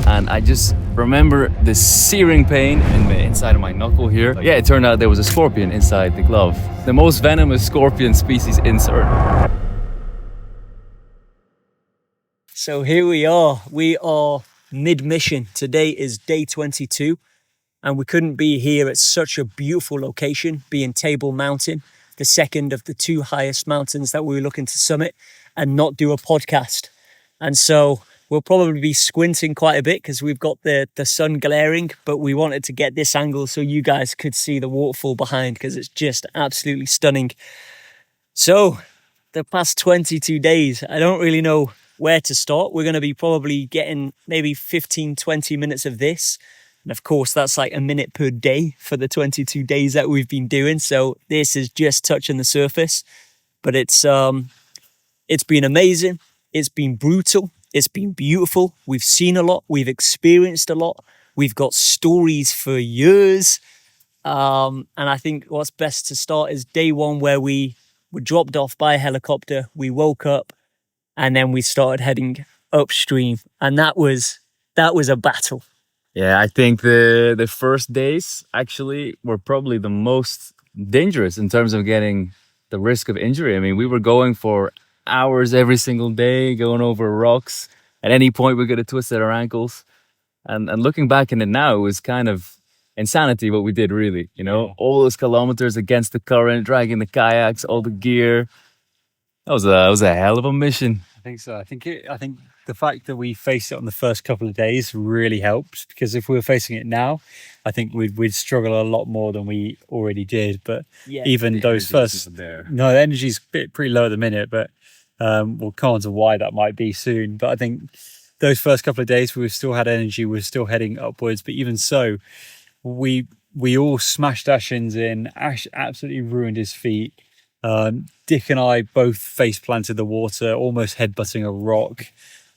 and I just remember this searing pain in the inside of my knuckle here. Yeah, it turned out there was a scorpion inside the glove. The most venomous scorpion species in Suriname. So here we are. We are mid-mission. Today is day 22, and we couldn't be here at such a beautiful location, being Table Mountain, the second of the two highest mountains that we were looking to summit, and not do a podcast. And so we'll probably be squinting quite a bit because we've got the sun glaring, but we wanted to get this angle so you guys could see the waterfall behind because it's just absolutely stunning. So the past 22 days, I don't really know where to start. We're going to be probably getting maybe 15, 20 minutes of this. And of course, that's like a minute per day for the 22 days that we've been doing. So this is just touching the surface, but it's been amazing. It's been brutal. It's been beautiful. We've seen a lot. We've experienced a lot. We've got stories for years. And I think what's best to start is day one, where we were dropped off by a helicopter. We woke up and then we started heading upstream. And that was a battle. Yeah, I think the first days actually were probably the most dangerous in terms of getting the risk of injury. I mean, we were going for hours every single day, going over rocks. At any point we could have twisted our ankles, and looking back in it now, it was kind of insanity what we did, really, you know. All those kilometers against the current, dragging the kayaks, all the gear. That was a hell of a mission. I think so. I think the fact that we faced it on the first couple of days really helped, because if we were facing it now, I think we'd struggle a lot more than we already did. But even those first, the energy's pretty low at the minute, but we'll come on to why that might be soon. But I think those first couple of days we still had energy, we were still heading upwards. But even so, we all smashed our shins in. Ash absolutely ruined his feet. Dick and I both face planted the water, almost headbutting a rock.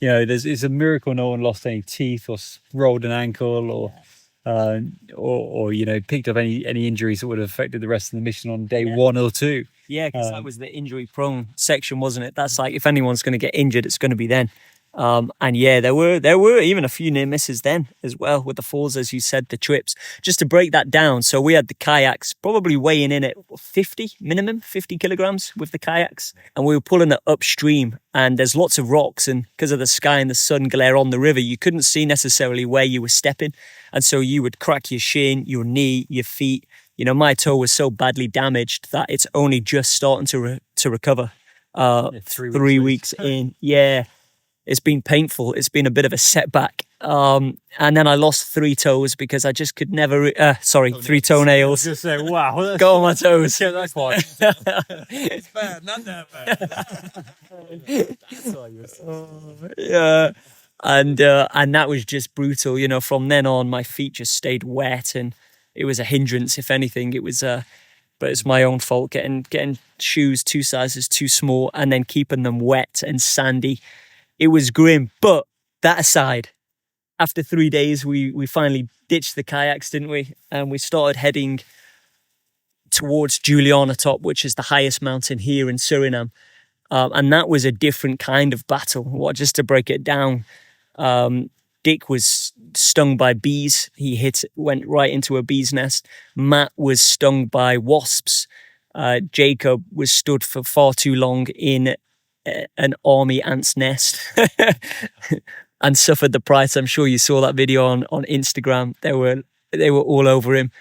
You know, it's a miracle no one lost any teeth or rolled an ankle or you know, picked up any injuries that would have affected the rest of the mission on day 1 or 2. Yeah, because that was the injury prone section, wasn't it? That's like, if anyone's going to get injured, it's going to be then. And yeah, there were even a few near misses then as well with the falls, as you said, the trips. Just to break that down, so we had the kayaks probably weighing in at 50 kilograms with the kayaks, and we were pulling it upstream, and there's lots of rocks, and because of the sky and the sun glare on the river, you couldn't see necessarily where you were stepping, and so you would crack your shin, your knee, your feet. You know, my toe was so badly damaged that it's only just starting to recover 3 weeks in. Yeah. It's been painful. It's been a bit of a setback. And then I lost 3 toes because I just could never... 3 toenails. I was just saying, wow. Go on my toes. Yeah, that's fine. It's bad, not that bad. That's all you said. Yeah. And that was just brutal. You know, from then on, my feet just stayed wet, and it was a hindrance, if anything. It was... but it's my own fault, getting shoes 2 sizes too small and then keeping them wet and sandy. It was grim. But that aside, after 3 days, we finally ditched the kayaks, didn't we? And we started heading towards Julianatop, which is the highest mountain here in Suriname. And that was a different kind of battle. Well, just to break it down, Dick was stung by bees. He went right into a bee's nest. Matt was stung by wasps. Jacob was stood for far too long in an army ant's nest and suffered the price. I'm sure you saw that video on Instagram. They were all over him.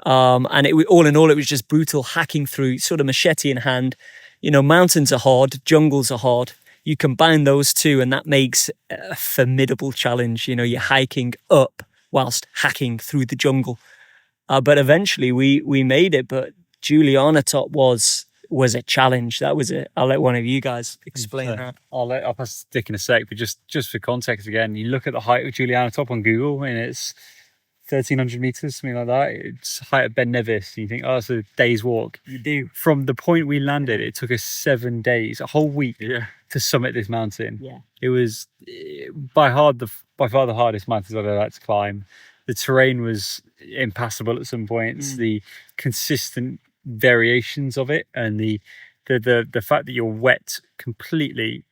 And all in all, it was just brutal, hacking through, sort of machete in hand. You know, mountains are hard, jungles are hard. You combine those two and that makes a formidable challenge. You know, you're hiking up whilst hacking through the jungle. But eventually we made it. But Julianatop was a challenge. I'll let one of you guys explain that. I'll pass Dick in a sec, but just for context again, you look at the height of Julianatop on Google and it's 1,300 meters, something like that. It's height of Ben Nevis. You think, oh, it's a day's walk. You do. From the point we landed, it took us 7 days, a whole week to summit this mountain. Yeah. It was by far the hardest mountains I've ever had to climb. The terrain was impassable at some points. The consistent variations of it and the fact that you're wet completely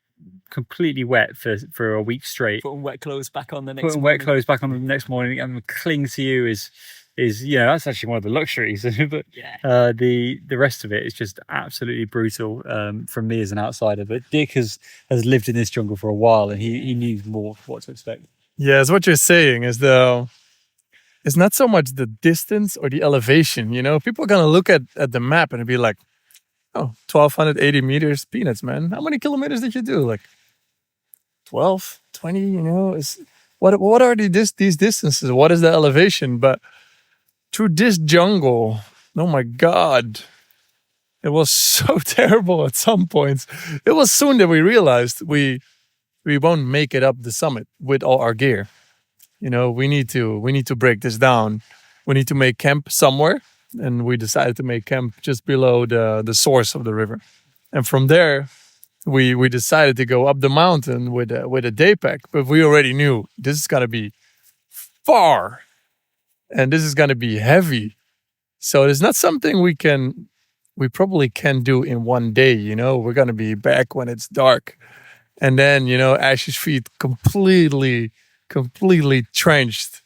completely wet for a week straight. Putting wet clothes back on the next Putting morning. wet clothes back on the next morning and cling to you is that's actually one of the luxuries. But the rest of it is just absolutely brutal from me as an outsider. But Dick has lived in this jungle for a while, and he knew more what to expect. Yes, what you're saying is it's not so much the distance or the elevation. People are gonna look at the map and be like, oh, 1,280 meters, peanuts, man. How many kilometers did you do? Like 12, 20, what are these distances? What is the elevation? But through this jungle, oh my God, it was so terrible at some points. It was soon that we realized we won't make it up the summit with all our gear. We need to break this down. We need to make camp somewhere. And we decided to make camp just below the source of the river. And from there, we decided to go up the mountain with a day pack. But we already knew this is going to be far. And this is going to be heavy. So it's not something we probably can do in one day. We're going to be back when it's dark. And then, Ash's feet completely trenched.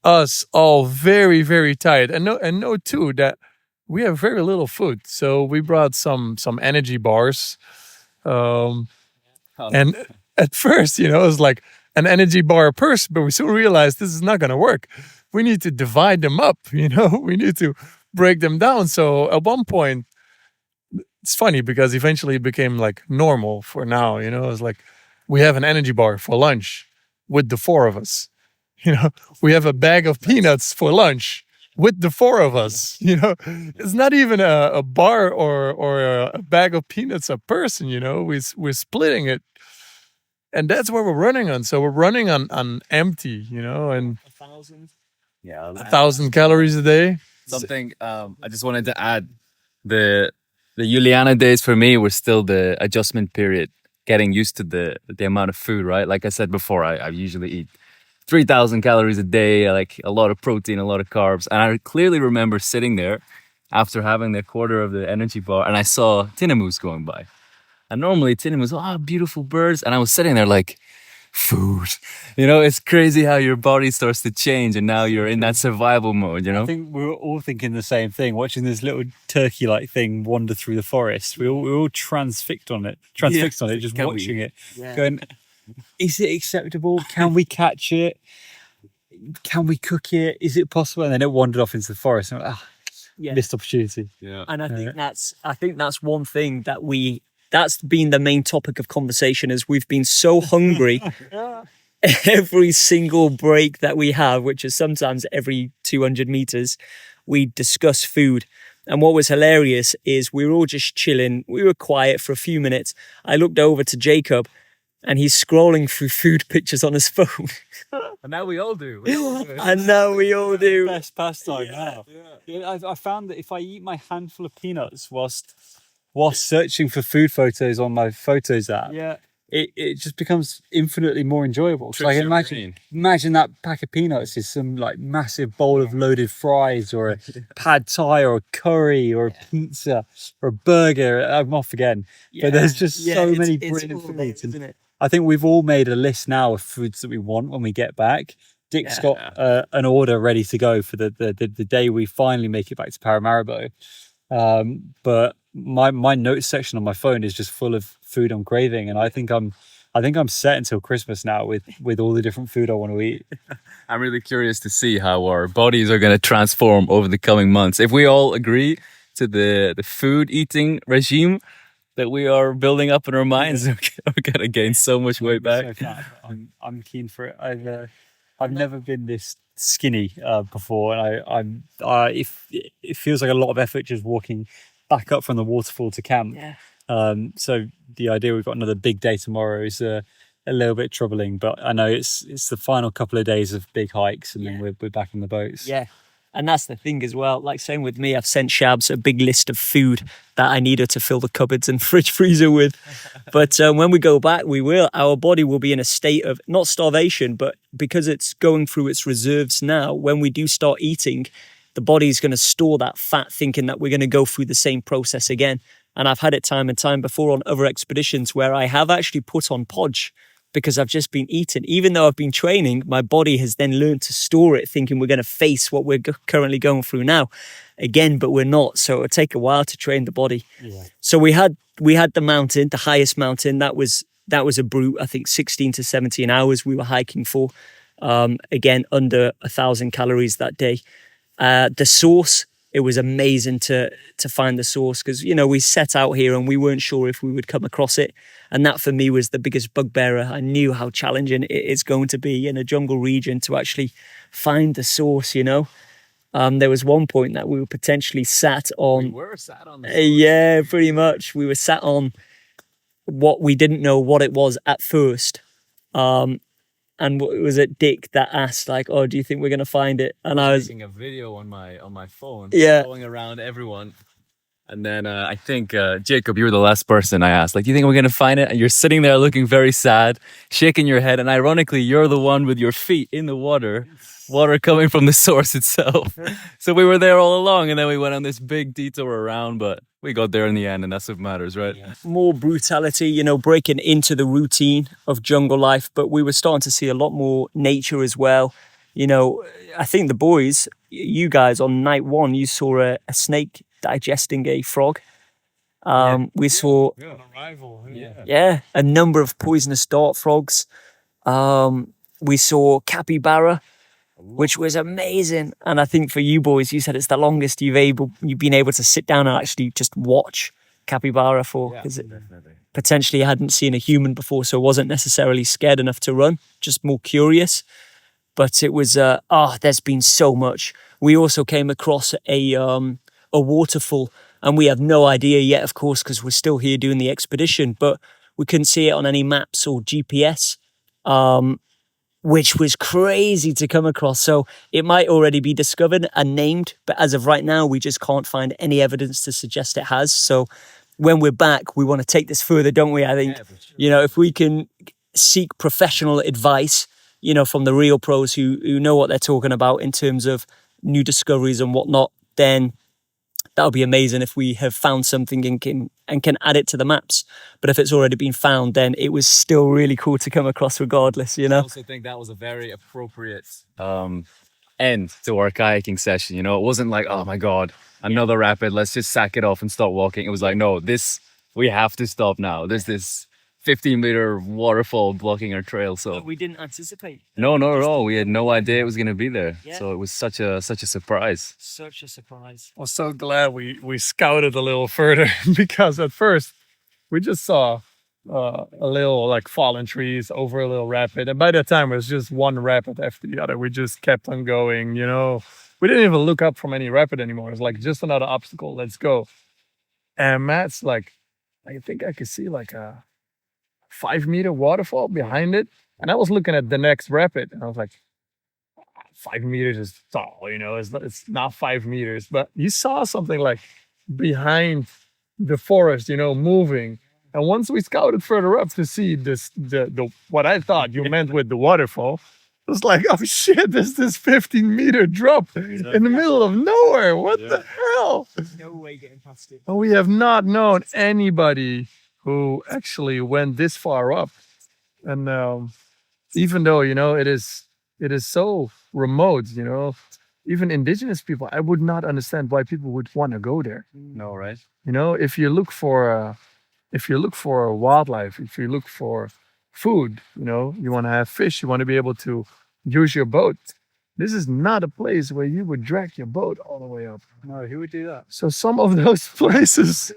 Us all very, very tired. And know too that we have very little food. So we brought some energy bars. And at first, it was like an energy bar a person, but we soon realized this is not going to work. We need to divide them up, we need to break them down. So at one point, it's funny because eventually it became like normal for now, it's like we have an energy bar for lunch with the four of us. We have a bag of peanuts for lunch with the four of us. It's not even a bar or a bag of peanuts a person. We're splitting it, and that's what we're running on. So we're running on empty. And 1,000. Yeah, 1,000 calories a day. Something I just wanted to add: the Juliana days for me were still the adjustment period, getting used to the amount of food. Right, like I said before, I usually eat 3,000 calories a day, like a lot of protein, a lot of carbs. And I clearly remember sitting there after having the quarter of the energy bar and I saw tinamous going by. And normally tinamous, beautiful birds. And I was sitting there like, food. It's crazy how your body starts to change and now you're in that survival mode, I think we were all thinking the same thing, watching this little turkey-like thing wander through the forest. We were all transfixed on it, just watching it, going, is it acceptable? Can we catch it? Can we cook it? Is it possible? And then it wandered off into the forest. And I'm like, missed opportunity. Yeah. And I think that's one thing that's been the main topic of conversation is we've been so hungry every single break that we have, which is sometimes every 200 meters, we discuss food. And what was hilarious is we were all just chilling. We were quiet for a few minutes. I looked over to Jacob and he's scrolling through food pictures on his phone. And now we all do. And now we all do. Best pastime now. Yeah, I found that if I eat my handful of peanuts whilst searching for food photos on my photos app, it just becomes infinitely more enjoyable. So I can imagine that pack of peanuts is some like massive bowl of loaded fries or a pad thai or a curry or a pizza or a burger. I'm off again. But there's just so many brilliant foods. Isn't it? I think we've all made a list now of foods that we want when we get back. Dick's got an order ready to go for the day we finally make it back to Paramaribo. But my notes section on my phone is just full of food I'm craving, and I think I'm set until Christmas now with all the different food I want to eat. I'm really curious to see how our bodies are going to transform over the coming months. If we all agree to the food eating regime that we are building up in our minds, we're going to gain so much weight back. So I'm keen for it. I've never been this skinny before, and it feels like a lot of effort just walking back up from the waterfall to camp. So the idea we've got another big day tomorrow is a little bit troubling, but I know it's the final couple of days of big hikes, and then we're back in the boats. Yeah. And that's the thing as well. Like same with me, I've sent Shabs a big list of food that I needed to fill the cupboards and fridge freezer with. But when we go back, our body will be in a state of not starvation, but because it's going through its reserves now, when we do start eating, the body's going to store that fat thinking that we're going to go through the same process again. And I've had it time and time before on other expeditions where I have actually put on podge because I've just been eating. Even though I've been training, my body has then learned to store it, thinking we're going to face what we're currently going through now again, but we're not. So it'll take a while to train the body. Yeah. So we had the mountain, the highest mountain. That was a brute. I think 16 to 17 hours we were hiking for. Again, under 1,000 calories that day. The source, it was amazing to find the source because, you know, we set out here and we weren't sure if we would come across it. And that for me was the biggest bugbearer. I knew how challenging it is going to be in a jungle region to actually find the source, you know. There was one point that we were potentially sat on. We were sat on the source. Yeah, pretty much. We were sat on what we didn't know what it was at first. And was it Dick that asked, like, "Oh, do you think we're gonna find it?" And I was taking a video on my phone, yeah, going around everyone. And then I think Jacob, you were the last person I asked, like, "Do you think we're gonna find it?" And you're sitting there looking very sad, shaking your head, and ironically, you're the one with your feet in the water coming from the source itself. So we were there all along, and then we went on this big detour around, but we got there in the end, and that's what matters, right? Yeah. More brutality, you know, breaking into the routine of jungle life, but we were starting to see a lot more nature as well. You know, I think the boys, you guys on night one, you saw a snake digesting a frog. We saw an arrival. a number of poisonous dart frogs. We saw capybara, which was amazing. And I think for you boys, you said it's the longest you've been able to sit down and actually just watch capybara for, because potentially you hadn't seen a human before, so wasn't necessarily scared enough to run, just more curious. But it was there's been so much. We also came across a waterfall, and we have no idea yet, of course, because we're still here doing the expedition, but we couldn't see it on any maps or GPS. Which was crazy to come across. So it might already be discovered and named, but as of right now, we just can't find any evidence to suggest it has. So when we're back, we want to take this further, don't we? I think, you know, if we can seek professional advice, you know, from the real pros who know what they're talking about in terms of new discoveries and whatnot, then that would be amazing if we have found something and can add it to the maps. But if it's already been found, then it was still really cool to come across regardless, you know? I also think that was a very appropriate end to our kayaking session. You know, it wasn't like, oh my God, another rapid, let's just sack it off and start walking. It was like, no, we have to stop now. There's this 15-meter waterfall blocking our trail. So we didn't anticipate. No, not at all. We had no idea it was going to be there. Yeah. So it was such a surprise. Such a surprise. I was so glad we scouted a little further because at first we just saw a little like fallen trees over a little rapid. And by that time, it was just one rapid after the other. We just kept on going, you know. We didn't even look up from any rapid anymore. It's like just another obstacle. Let's go. And Matt's like, I think I could see like a 5-meter waterfall behind it. And I was looking at the next rapid and I was like, 5 meters is tall, you know, it's not 5 meters. But you saw something like behind the forest, you know, moving. And once we scouted further up to see the what I thought you meant with the waterfall, it was like, oh shit, there's this 15-meter drop in the middle of nowhere. What the hell? No way getting past it. And we have not known anybody who actually went this far up. And even though, you know, it is so remote, you know, even indigenous people, I would not understand why people would want to go there. No, right? You know, if you look for wildlife, if you look for food, you know, you want to have fish, you want to be able to use your boat. This is not a place where you would drag your boat all the way up. No, who would do that? So some of those places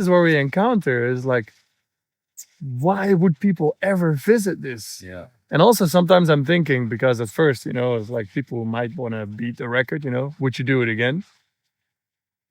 where we encounter is like, why would people ever visit this? Yeah. And also sometimes I'm thinking, because at first, you know, it's like people might want to beat the record, you know, would you do it again?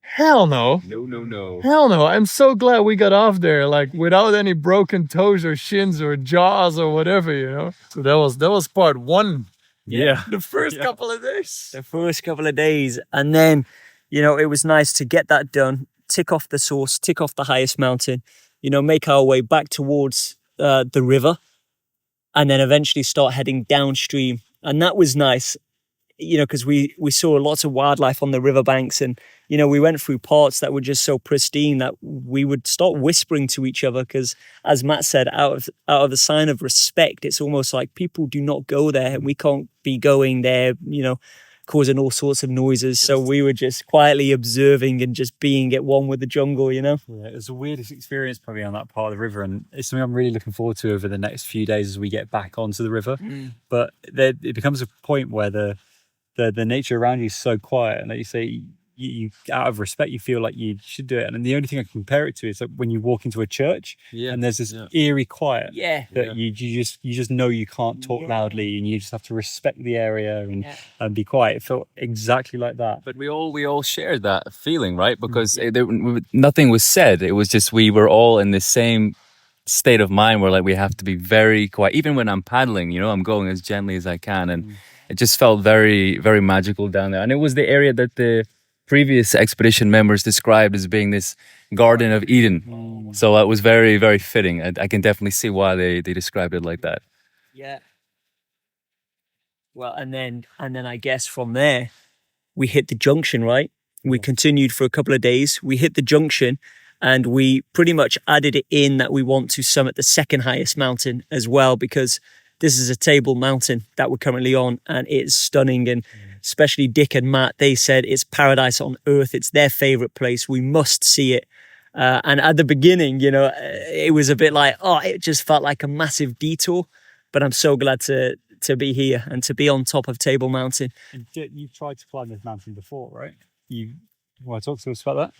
Hell no. No. Hell no. I'm so glad we got off there, like without any broken toes or shins or jaws or whatever, you know. So that was part one. Yeah. The first couple of days. The first couple of days. And then, you know, it was nice to get that done, tick off the source, tick off the highest mountain, you know, make our way back towards the river, and then eventually start heading downstream. And that was nice. because we saw lots of wildlife on the riverbanks, and we went through parts that were just so pristine that we would start whispering to each other, because, as Matt said, out of a sign of respect, it's almost like people do not go there. We can't be going there, causing all sorts of noises. So we were just quietly observing and just being at one with the jungle, Yeah, it was the weirdest experience probably on that part of the river, and it's something I'm really looking forward to over the next few days as we get back onto the river. But it becomes a point where the nature around you is so quiet, and like you say, you out of respect, you feel like you should do it. And the only thing I can compare it to is like when you walk into a church and there's this eerie quiet that you just know you can't talk loudly, and you just have to respect the area and be quiet. It felt exactly like that. But we all shared that feeling, right? Because nothing was said. It was just we were all in the same state of mind where like we have to be very quiet. Even when I'm paddling, I'm going as gently as I can, and it just felt very, very magical down there. And it was the area that the previous expedition members described as being this Garden of Eden. So it was very, very fitting. I can definitely see why they described it like that. Yeah. Well, and then I guess from there, we hit the junction, right? We continued for a couple of days. We hit the junction, and we pretty much added it in that we want to summit the second highest mountain as well, because this is a table mountain that we're currently on, and it's stunning. And especially Dick and Matt, they said it's paradise on earth. It's their favorite place. We must see it. And at the beginning, it was a bit like, it just felt like a massive detour. But I'm so glad to be here and to be on top of Table Mountain. And you've tried to climb this mountain before, right? You want to talk to us about that?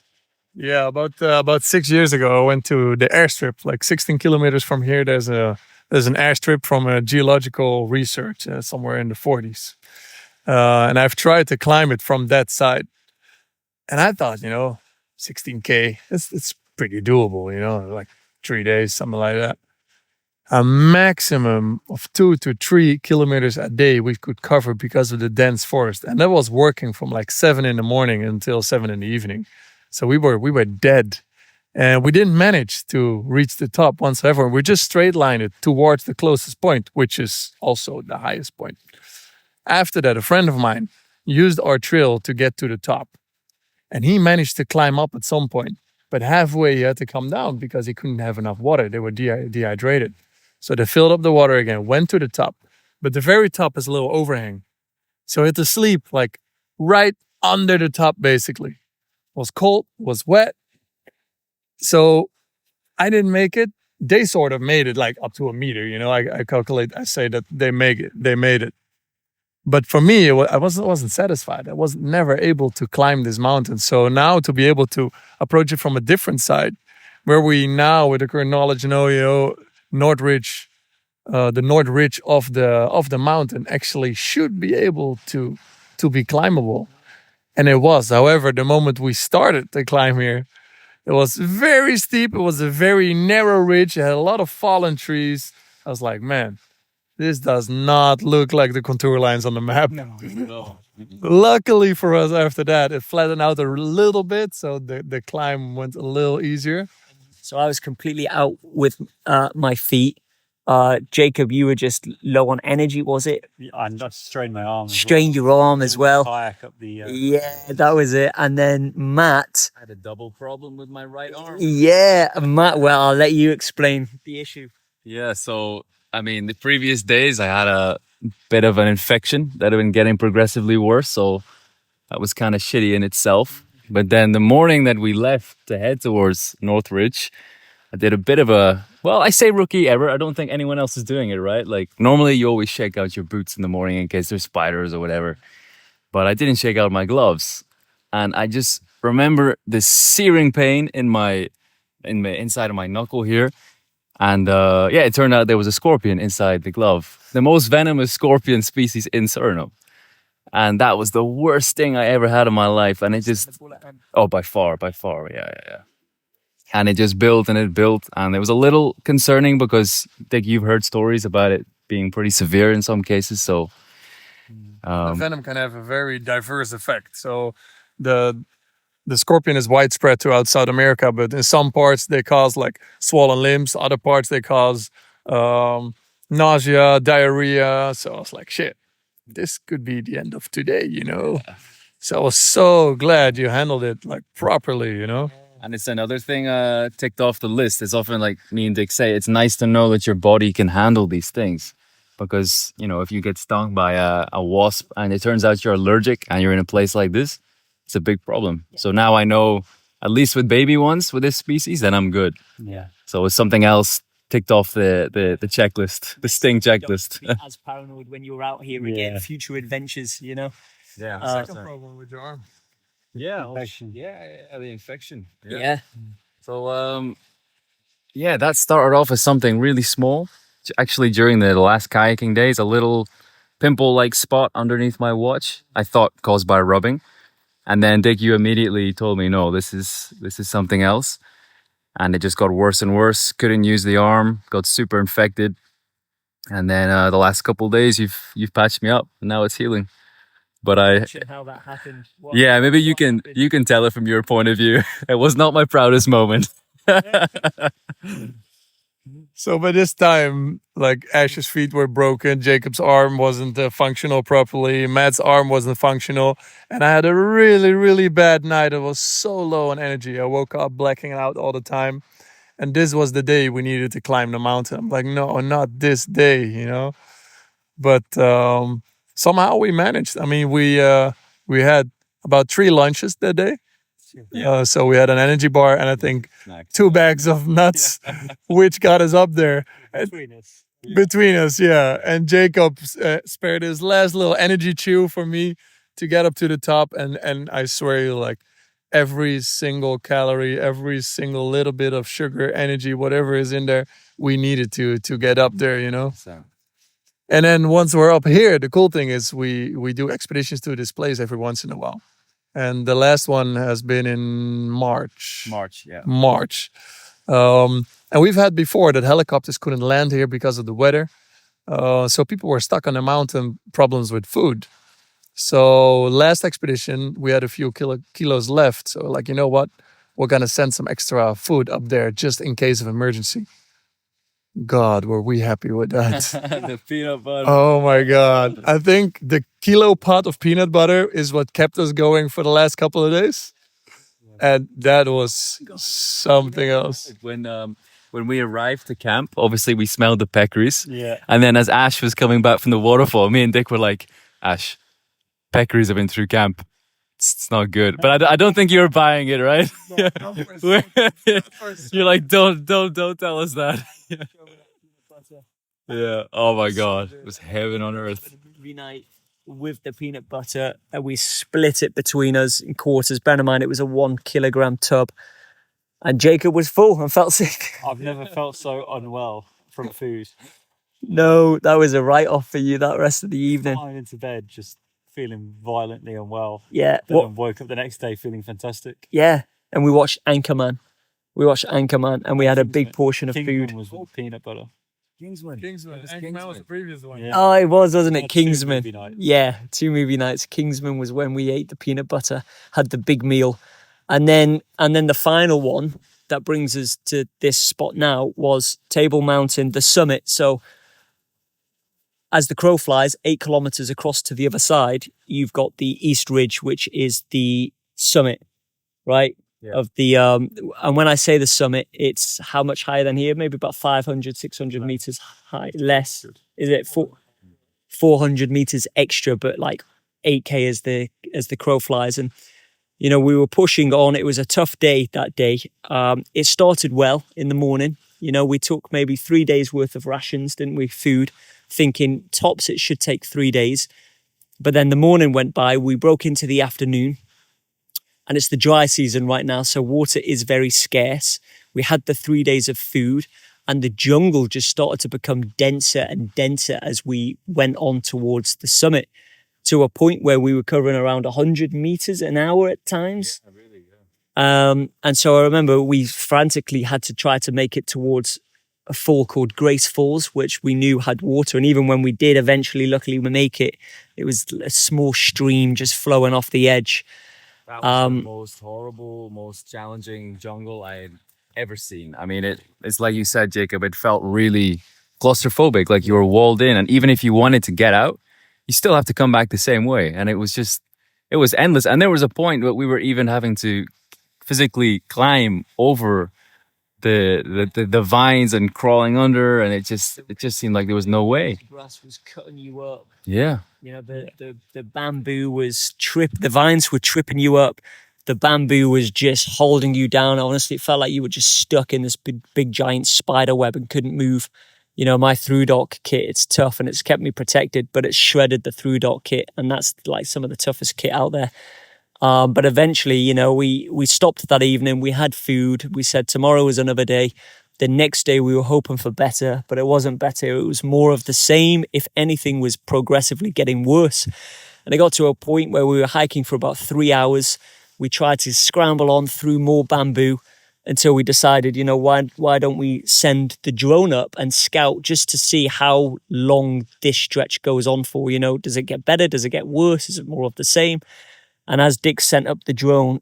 Yeah, about 6 years ago, I went to the airstrip, like 16 kilometers from here. There's an airstrip from a geological research somewhere in the 40s. And I've tried to climb it from that side. And I thought, 16K, it's pretty doable, like 3 days, something like that. A maximum of 2 to 3 kilometers a day we could cover because of the dense forest. And that was working from like 7 in the morning until 7 in the evening. So we were dead. And we didn't manage to reach the top whatsoever. We just straight lined it towards the closest point, which is also the highest point. After that, a friend of mine used our trail to get to the top. And he managed to climb up at some point. But halfway he had to come down because he couldn't have enough water. They were dehydrated. So they filled up the water again, went to the top. But the very top is a little overhang. So he had to sleep like right under the top, basically. It was cold, was wet. So I didn't make it. They sort of made it like up to a meter. I calculate, I say that they made it. But for me, I wasn't satisfied. I was never able to climb this mountain. So now to be able to approach it from a different side, where we now, with the current knowledge, North Ridge, the North Ridge of the mountain actually should be able to be climbable. And it was. However, the moment we started to climb here, it was very steep. It was a very narrow ridge. It had a lot of fallen trees. I was like, man, this does not look like the contour lines on the map. No. Luckily for us, after that, it flattened out a little bit, so the climb went a little easier. So I was completely out with my feet. Jacob, you were just low on energy, was it? I strained my arm. Strained your arm as well. Kayak up the. Yeah, that was it. And then Matt. I had a double problem with my right arm. Yeah, Matt. Well, I'll let you explain the issue. Yeah, so the previous days I had a bit of an infection that had been getting progressively worse, so that was kind of shitty in itself. But then the morning that we left to head towards North Ridge, I did a bit of I say rookie error. I don't think anyone else is doing it, right? Like normally you always shake out your boots in the morning in case there's spiders or whatever. But I didn't shake out my gloves. And I just remember this searing pain in my inside of my knuckle here. And it turned out there was a scorpion inside the glove. The most venomous scorpion species in Suriname. And that was the worst thing I ever had in my life. And it just... Oh, by far. Yeah. And it just built and it built. And it was a little concerning because, Dick, you've heard stories about it being pretty severe in some cases. So... the venom can have a very diverse effect. So the scorpion is widespread throughout South America, but in some parts they cause like swollen limbs. Other parts they cause nausea, diarrhea. So I was like, shit, this could be the end of today, So I was so glad you handled it like properly. And it's another thing ticked off the list. It's often like me and Dick say, it's nice to know that your body can handle these things. Because, if you get stung by a wasp and it turns out you're allergic and you're in a place like this, it's a big problem. So now I know, at least with baby ones with this species, then I'm good. Yeah. So it's something else ticked off the checklist, the sting checklist. Don't be as paranoid when you're out here again, future adventures, Yeah. Second problem with your arm. Yeah. Infection. The infection. Yeah. So, that started off as something really small. Actually, during the last kayaking days, a little pimple-like spot underneath my watch, I thought caused by rubbing. And then Dick, you immediately told me, no, this is something else. And it just got worse and worse. Couldn't use the arm, got super infected. And then the last couple of days, you've patched me up, and now it's healing. But how that happened. maybe you can tell it from your point of view. It was not my proudest moment. So by this time, like Ash's feet were broken, Jacob's arm wasn't functional properly, Matt's arm wasn't functional, and I had a really, really bad night. I was so low on energy. I woke up blacking out all the time, and this was the day we needed to climb the mountain. I'm like, no, not this day. But somehow we managed. I mean, we had about 3 lunches that day. So we had an energy bar and I think 2 bags of nuts, which got us up there. Between us, yeah. And Jacob spared his last little energy chew for me to get up to the top. And I swear you, like, every single calorie, every single little bit of sugar, energy, whatever is in there, we needed to get up there. So. And then once we're up here, the cool thing is we do expeditions to this place every once in a while. And the last one has been in March. March. And we've had before that helicopters couldn't land here because of the weather. So people were stuck on the mountain, problems with food. So last expedition, we had a few kilos left. So like, you know what? We're going to send some extra food up there just in case of emergency. God, were we happy with that. The peanut butter. Oh my God. I think the kilo pot of peanut butter is what kept us going for the last couple of days. And that was something else. When we arrived to camp, obviously we smelled the peccaries. Yeah. And then as Ash was coming back from the waterfall, me and Dick were like, Ash, peccaries have been through camp. It's not good. But I don't think you were buying it, right? You're like, don't tell us that. Yeah. Oh my God. It was heaven on earth. Movie night with the peanut butter, and we split it between us in quarters. Bear in mind, it was a 1 kilogram tub, and Jacob was full and felt sick. I've never felt so unwell from food. No, that was a write-off for you that rest of the evening. I went into bed just feeling violently unwell. Yeah. Then woke up the next day feeling fantastic. Yeah. And we watched Anchorman. And we had a big portion of food. Was with peanut butter. Kingsman was the previous one. Yeah. Oh, it was, wasn't it? Had 2 Kingsman. movie nights. Yeah, 2 movie nights. Kingsman was when we ate the peanut butter, had the big meal. And then the final one that brings us to this spot now was Table Mountain, the summit. So as the crow flies 8 kilometers across to the other side, you've got the East Ridge, which is the summit, right? Yeah. Of the and when I say the summit, it's how much higher than here? Maybe about 500, 600 meters high. Less, is it? 400 meters extra, but like 8K as the crow flies. And we were pushing on. It was a tough day that day. It started well in the morning. We took maybe 3 days worth of rations, didn't we? Food, thinking tops it should take 3 days. But then the morning went by. We broke into the afternoon. And it's the dry season right now, so water is very scarce. We had the 3 days of food, and the jungle just started to become denser and denser as we went on towards the summit, to a point where we were covering around 100 meters an hour at times. Yeah, really, yeah. And so I remember we frantically had to try to make it towards a fall called Grace Falls, which we knew had water. And even when we did eventually, luckily, we make it, it was a small stream just flowing off the edge. That was the most horrible, most challenging jungle I'd ever seen. I mean, it's like you said, Jacob, it felt really claustrophobic, like you were walled in. And even if you wanted to get out, you still have to come back the same way. And it was endless. And there was a point where we were even having to physically climb over the vines and crawling under, and it just seemed like there was no way. The grass was cutting you up. Yeah. You know, the bamboo was the vines were tripping you up. The bamboo was just holding you down. Honestly, it felt like you were just stuck in this big giant spider web and couldn't move. You know, my through dock kit, it's tough and it's kept me protected, but it shredded the through dock kit, and that's like some of the toughest kit out there. But eventually, you know, we stopped that evening. We had food. We said tomorrow is another day. The next day we were hoping for better, but it wasn't better. It was more of the same. If anything, was progressively getting worse. And it got to a point where we were hiking for about 3 hours. We tried to scramble on through more bamboo until we decided, you know, why don't we send the drone up and scout just to see how long this stretch goes on for? You know, does it get better? Does it get worse? Is it more of the same? And as Dick sent up the drone,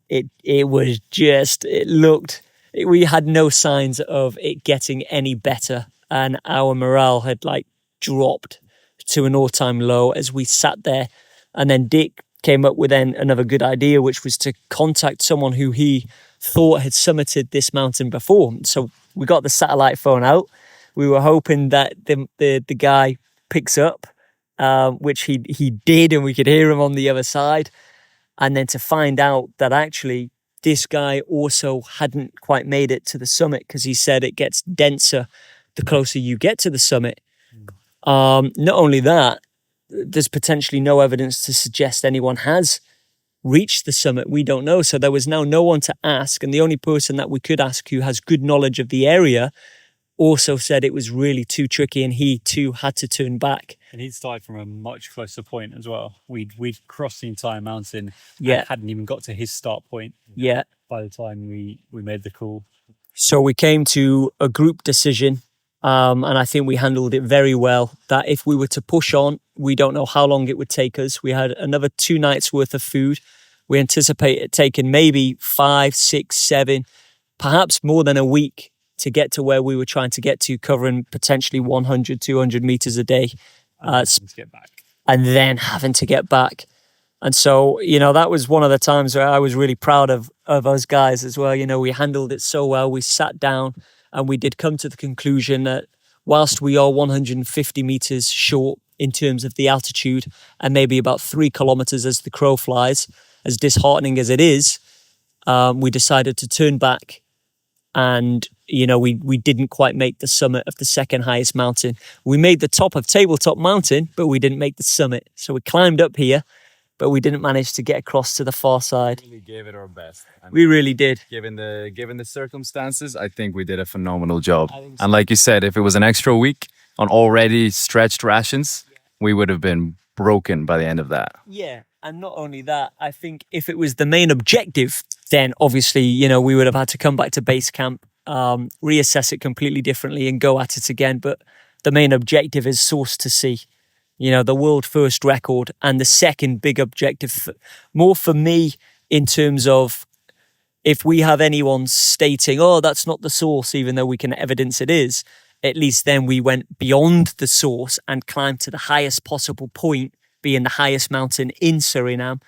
we had no signs of it getting any better. And our morale had like dropped to an all-time low as we sat there. And then Dick came up with then another good idea, which was to contact someone who he thought had summited this mountain before. So we got the satellite phone out. We were hoping that the guy picks up, which he did, and we could hear him on the other side. And then to find out that actually this guy also hadn't quite made it to the summit, because he said it gets denser the closer you get to the summit. Not only that, there's potentially no evidence to suggest anyone has reached the summit. We don't know. So there was now no one to ask. And the only person that we could ask who has good knowledge of the area also said it was really too tricky, and he too had to turn back. And he'd started from a much closer point as well. We'd crossed the entire mountain. Yeah. And hadn't even got to his start point. Yeah. By the time we made the call. So we came to a group decision, and I think we handled it very well, that if we were to push on, we don't know how long it would take us. We had another 2 nights worth of food. We anticipate it taking maybe 5, 6, 7, perhaps more than a week to get to where we were trying to get to, covering potentially 100, 200 meters a day. To get back. And then having to get back. And so, you know, that was one of the times where I was really proud of us guys as well. You know, we handled it so well. We sat down and we did come to the conclusion that whilst we are 150 meters short in terms of the altitude, and maybe about 3 kilometers as the crow flies, as disheartening as it is, we decided to turn back. And, you know, we didn't quite make the summit of the second highest mountain. We made the top of Tabletop Mountain, but we didn't make the summit. So we climbed up here, but we didn't manage to get across to the far side. We gave it our best. We really did. Given the circumstances, I think we did a phenomenal job. I think so. And like you said, if it was an extra week on already stretched rations, we would have been broken by the end of that. Yeah, and not only that, I think if it was the main objective, then obviously, you know, we would have had to come back to base camp, reassess it completely differently and go at it again. But the main objective is source to sea, you know, the world first record. And the second big objective, more for me in terms of if we have anyone stating, oh, that's not the source, even though we can evidence it is, at least then we went beyond the source and climbed to the highest possible point, being the highest mountain in Suriname,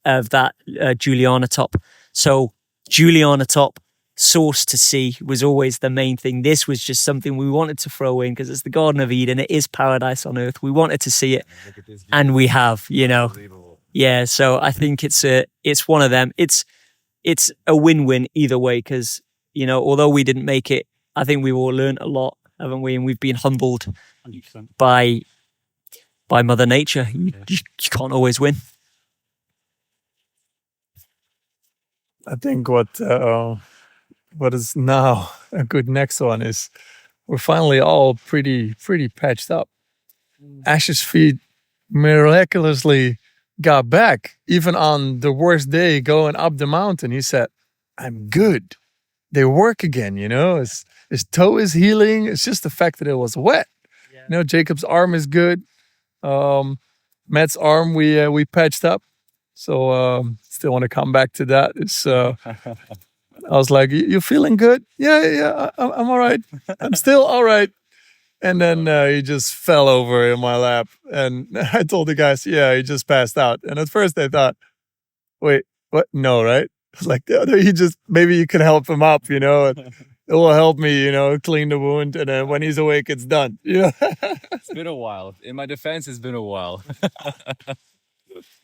of that Julianatop. So Julianatop, source to sea, was always the main thing. This was just something we wanted to throw in because it's the Garden of Eden. It is paradise on earth. We wanted to see it, and we have, you know. Yeah, so I think it's one of them. It's a win-win either way because, you know, although we didn't make it, I think we've all learned a lot, haven't we? And we've been humbled 100%. by Mother Nature. You can't always win. I think what is now a good next one is we're finally all pretty patched up. Ash's feet miraculously got back. Even on the worst day going up the mountain, he said, I'm good. They work again, you know. His toe is healing. It's just the fact that it was wet. Yeah. You know, Jacob's arm is good. Matt's arm we patched up. So still want to come back to that. It's I was like, you feeling good? Yeah, I'm all right. I'm still all right. And then he just fell over in my lap. And I told the guys, yeah, he just passed out. And at first they thought, wait, what? No, right? I was like, "Yeah, he just, maybe you could help him up, you know, and it will help me, you know, clean the wound. And then when he's awake, it's done, you know." It's been a while. In my defense, it's been a while.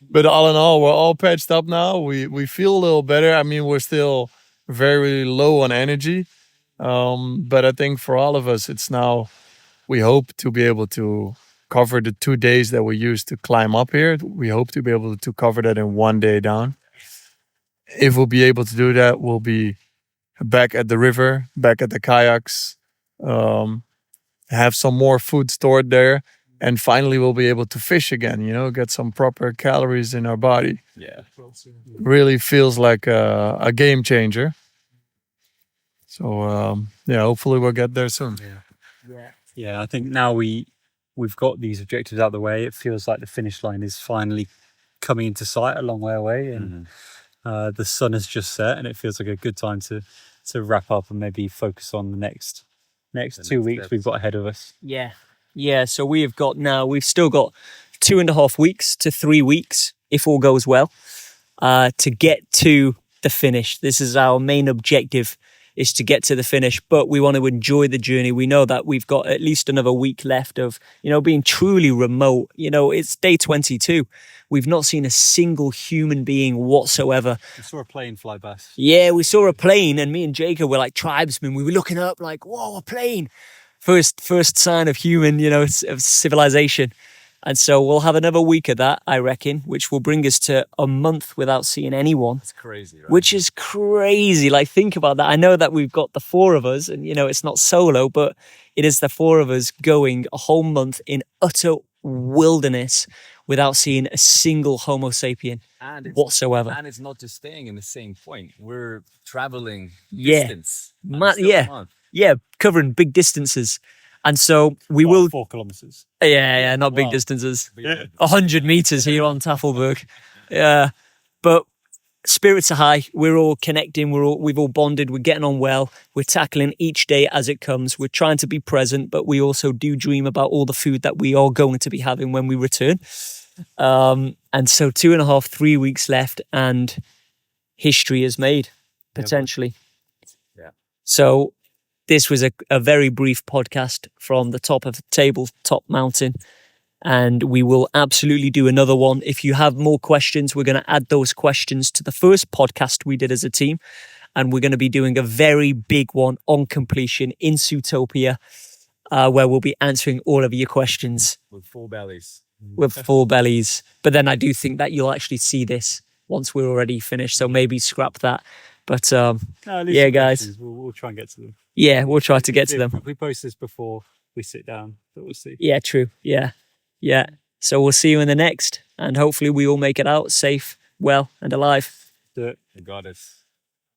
But all in all, we're all patched up now. We feel a little better. I mean, we're still very low on energy. But I think for all of us, it's now, we hope to be able to cover the 2 days that we used to climb up here. We hope to be able to cover that in 1 day down. If we'll be able to do that, we'll be back at the river, back at the kayaks, have some more food stored there. And finally, we'll be able to fish again, you know, get some proper calories in our body. Yeah. Really feels like a game changer. So, yeah, hopefully we'll get there soon. Yeah, I think now we've got these objectives out of the way. It feels like the finish line is finally coming into sight a long way away. And the sun has just set, and it feels like a good time to wrap up and maybe focus on the next 2 weeks we've got ahead of us. Yeah, so we've still got 2.5 weeks to 3 weeks, if all goes well, to get to the finish. This is our main objective, is to get to the finish, but we want to enjoy the journey. We know that we've got at least another week left of, you know, being truly remote. You know, it's day 22. We've not seen a single human being whatsoever. I saw a plane fly past. Yeah, we saw a plane, and me and Jacob were like tribesmen. We were looking up like, whoa, a plane. First sign of human, you know, of civilization. And so we'll have another week of that, I reckon, which will bring us to a month without seeing anyone. It's crazy, right? Which is crazy. Like, think about that. I know that we've got the 4 of us, and, you know, it's not solo, but it is the 4 of us going a whole month in utter wilderness without seeing a single Homo sapien whatsoever. And it's not just staying in the same point. We're traveling Yeah. distance. Yeah, covering big distances. And so we will... 4 kilometers. Yeah, not big distances. 100 meters here on Tafelberg. Yeah, but spirits are high. We're all connecting. We've all bonded. We're getting on well. We're tackling each day as it comes. We're trying to be present, but we also do dream about all the food that we are going to be having when we return. And so 2.5, 3 weeks left, and history is made, potentially. Yeah. So this was a very brief podcast from the top of the tabletop mountain, and we will absolutely do another one. If you have more questions, we're going to add those questions to the first podcast we did as a team, and we're going to be doing a very big one on completion in Zootopia, where we'll be answering all of your questions. With full bellies. With full bellies. But then I do think that you'll actually see this once we're already finished, so maybe scrap that. But yeah, guys. We'll try and get to them. Yeah, we'll try to get to them. We post this before we sit down, but we'll see. Yeah, true. Yeah. So we'll see you in the next, and hopefully we all make it out safe, well, and alive. Do it. The goddess.